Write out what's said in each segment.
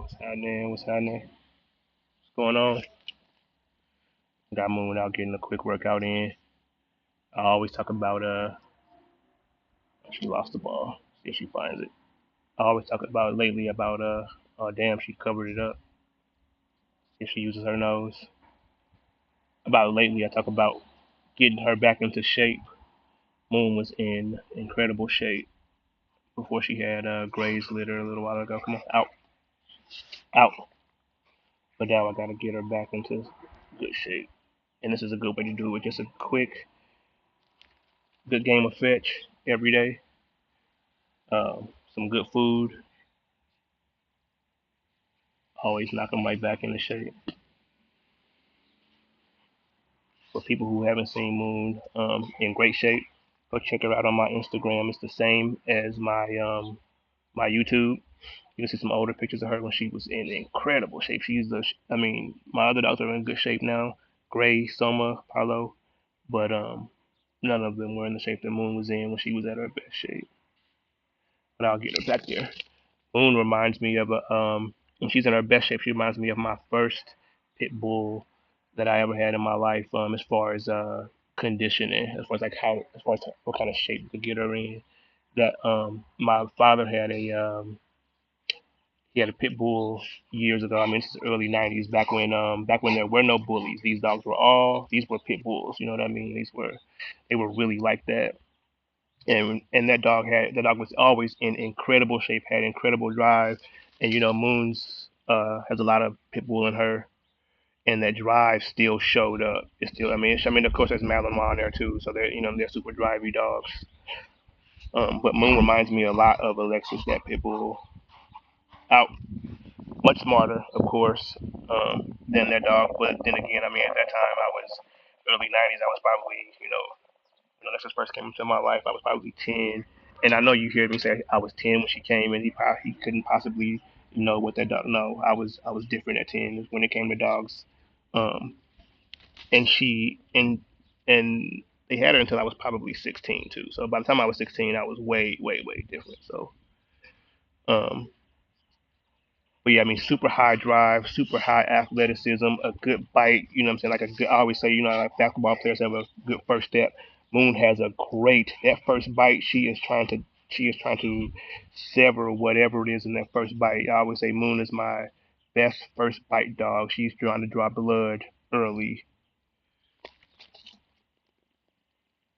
What's happening? What's happening? What's going on? Got Moon out getting a quick workout in. I always talk about she lost the ball. See if she finds it. I always talk about lately about oh damn, she covered it up. See if she uses her nose. About lately I talk about getting her back into shape. Moon was in incredible shape before she had Gray's litter a little while ago. Come on, out, out. But now I gotta get her back into good shape. And this is a good way to do it. Just a quick, good game of fetch every day. Some good food, always knock them right back into shape. For people who haven't seen Moon in great shape, go check her out on my Instagram. It's the same as my YouTube. You can see some older pictures of her when she was in incredible shape. I mean, my other dogs are in good shape now. Gray, Soma, Paulo, but none of them were in the shape that Moon was in when she was at her best shape. But I'll get her back there. Moon reminds me of a when she's in her best shape. She reminds me of my first pit bull that I ever had in my life. As far as conditioning, as far as like as far as what kind of shape to get her in. That my father had he had a pit bull years ago. I mean, this is early '90s, back when there were no bullies. These were pit bulls. You know what I mean? They were really like that. And that dog was always in incredible shape, had incredible drive, and Moon's has a lot of pit bull in her, and that drive still showed up. It's still, I mean, of course, there's Malinois on there too, so they're super drivey dogs. But Moon reminds me a lot of Alexis, that pit bull. Out, much smarter, of course, than that dog. But then again, I mean, at that time, I was early '90s. I was probably, Alexis first came into my life. I was probably 10, and I know you hear me say I was 10 when she came, and he couldn't possibly know what that dog. No, I was different at 10 when it came to dogs, um, and she and they had her until I was probably 16 too. So by the time I was 16, I was way different. So, um, but yeah, I mean, super high drive, super high athleticism, a good bite. You know what I'm saying? Like I always say, like basketball players have a good first step. Moon has a great that first bite. She is trying to sever whatever it is in that first bite. I always say Moon is my best first bite dog. She's trying to draw blood early,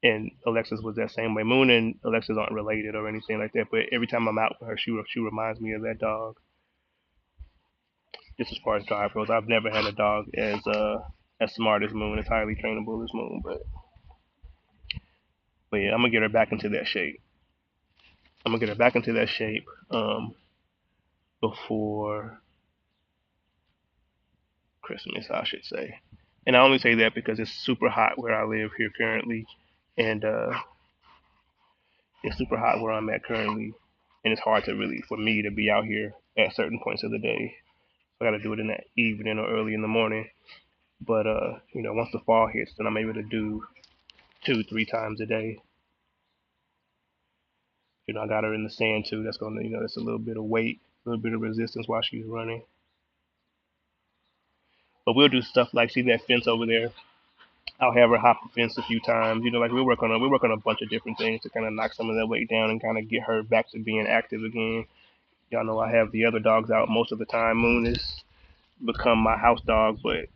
and Alexis was that same way. Moon and Alexis aren't related or anything like that, but every time I'm out with her, she reminds me of that dog. Just as far as drive goes, I've never had a dog as smart as Moon, as highly trainable as Moon. But yeah, I'm gonna get her back into that shape. I'm gonna get her back into that shape before Christmas, I should say. And I only say that because it's super hot where I live here currently, and it's super hot where I'm at currently, and it's hard to really for me to be out here at certain points of the day. So I got to do it in the evening or early in the morning. But once the fall hits, then I'm able to do 2, 3 times a day. I got her in the sand too. That's gonna, that's a little bit of weight, a little bit of resistance while she's running. But we'll do stuff like see that fence over there. I'll have her hop the fence a few times. Like we work on a bunch of different things to kind of knock some of that weight down and kind of get her back to being active again. Y'all know I have the other dogs out most of the time. Moon has become my house dog, but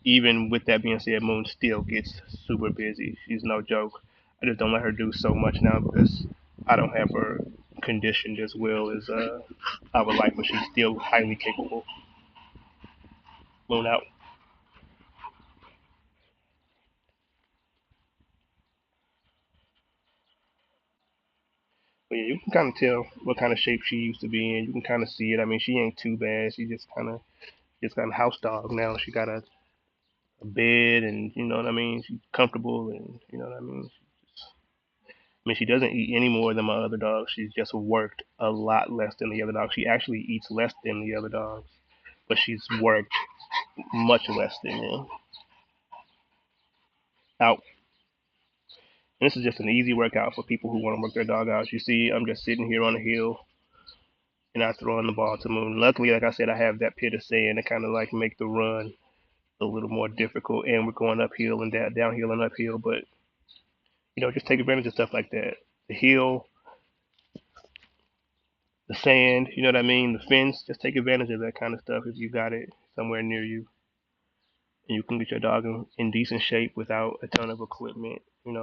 even with that being said, Moon still gets super busy. She's no joke. I just don't let her do so much now because I don't have her conditioned as well as I would like, but she's still highly capable. Moon out. But yeah, you can kind of tell what kind of shape she used to be in. You can kind of see it. I mean, she ain't too bad. She just got a house dog now. She got a bed, and you know what I mean. She's comfortable, and you know what I mean. I mean, she doesn't eat any more than my other dogs. She's just worked a lot less than the other dogs. She actually eats less than the other dogs, but she's worked much less than them. Out. And this is just an easy workout for people who want to work their dog out. You see, I'm just sitting here on the hill and I throw in the ball to Moon. Luckily, like I said, I have that pit of sand to kind of like make the run a little more difficult, and we're going uphill and downhill and uphill. But just take advantage of stuff like that. The hill, the sand, you know what I mean, the fence. Just take advantage of that kind of stuff if you got it somewhere near you, and you can get your dog in decent shape without a ton of equipment. In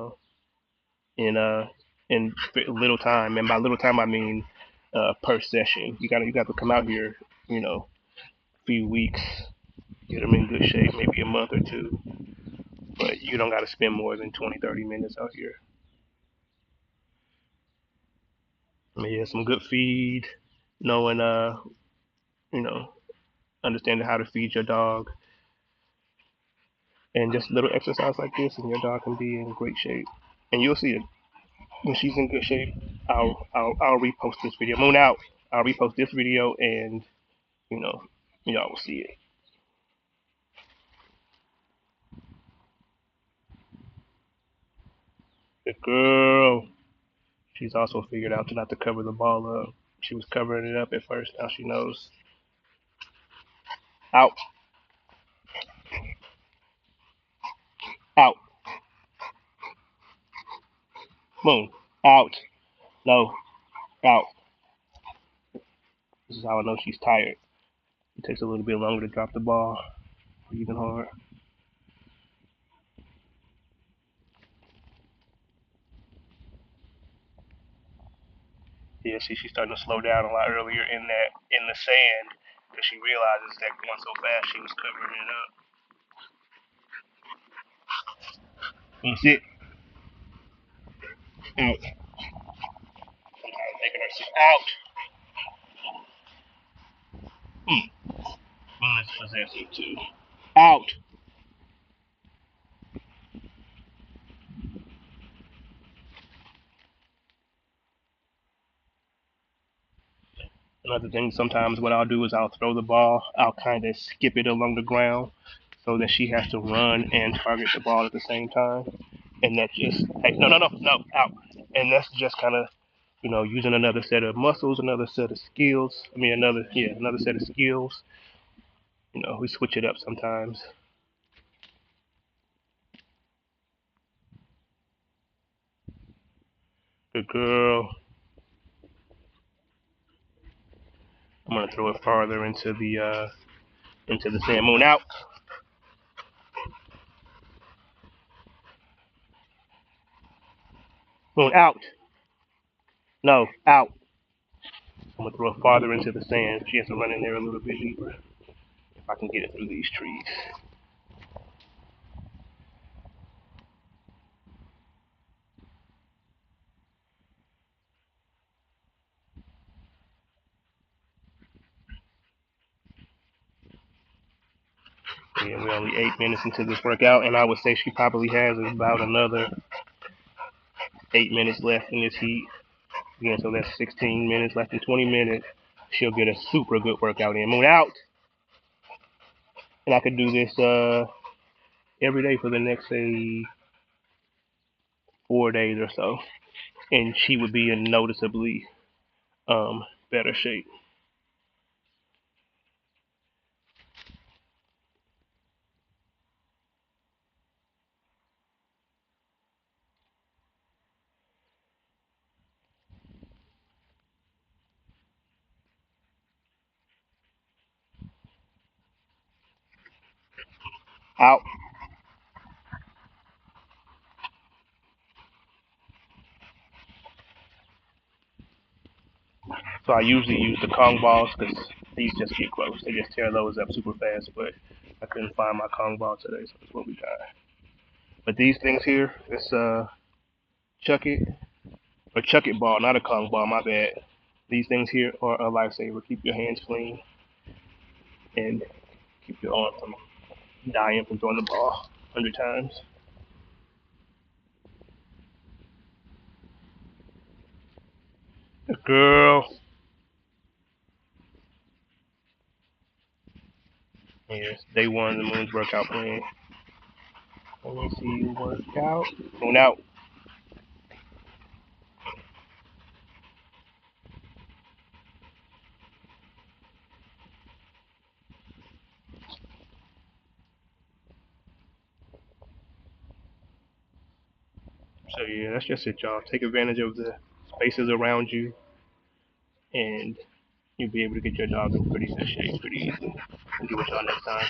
little time, and by little time I mean per session. You got to come out here, a few weeks, get them in good shape, maybe a month or two, but you don't got to spend more than 20, 30 minutes out here. I mean, yeah, some good feed, knowing, you know, understanding how to feed your dog, and just little exercise like this, and your dog can be in great shape. And you'll see it when she's in good shape. I'll repost this video. Moon out. I'll repost this video, and you know, y'all will see it. Good girl. She's also figured out not to cover the ball up. She was covering it up at first. Now she knows. Out. Out. Moon. Out. No. Out. This is how I know she's tired. It takes a little bit longer to drop the ball. Breathing hard. Yeah, see, she's starting to slow down a lot earlier in the sand because she realizes that going so fast she was covering it up. Sit. Out. Sometimes making her sit out. Moon is possessive too. Out. Another thing, sometimes what I'll do is I'll throw the ball. I'll kind of skip it along the ground so that she has to run and target the ball at the same time. And that's just, hey, no, out. And that's just kind of, using another set of muscles, another set of skills. I mean, another set of skills. We switch it up sometimes. Good girl. I'm gonna throw it farther into the sand. Moon out. Moon out. No, out. I'm gonna throw it farther into the sand. She has to run in there a little bit deeper. If I can get it through these trees. Yeah, we're only 8 minutes into this workout, and I would say she probably has about another 8 minutes left in this heat. Again, so that's 16 minutes, less than 20 minutes. She'll get a super good workout in. Moon out. And I could do this every day for the next, say, 4 days or so, and she would be in noticeably better shape. Out. So I usually use the Kong balls because these just get close. They just tear those up super fast, but I couldn't find my Kong ball today, so that's what we got. But these things here, this Chuck It, or Chuck It ball, not a Kong ball, my bad. These things here are a lifesaver. Keep your hands clean and keep your arm from dying from throwing the ball 100 times. Good girl. Yes, day one of the Moon's workout plan. Let me see you work out. Moon out. So yeah, that's just it, y'all. Take advantage of the spaces around you, and you'll be able to get your dog in pretty good shape pretty easily. I'll get with y'all next time.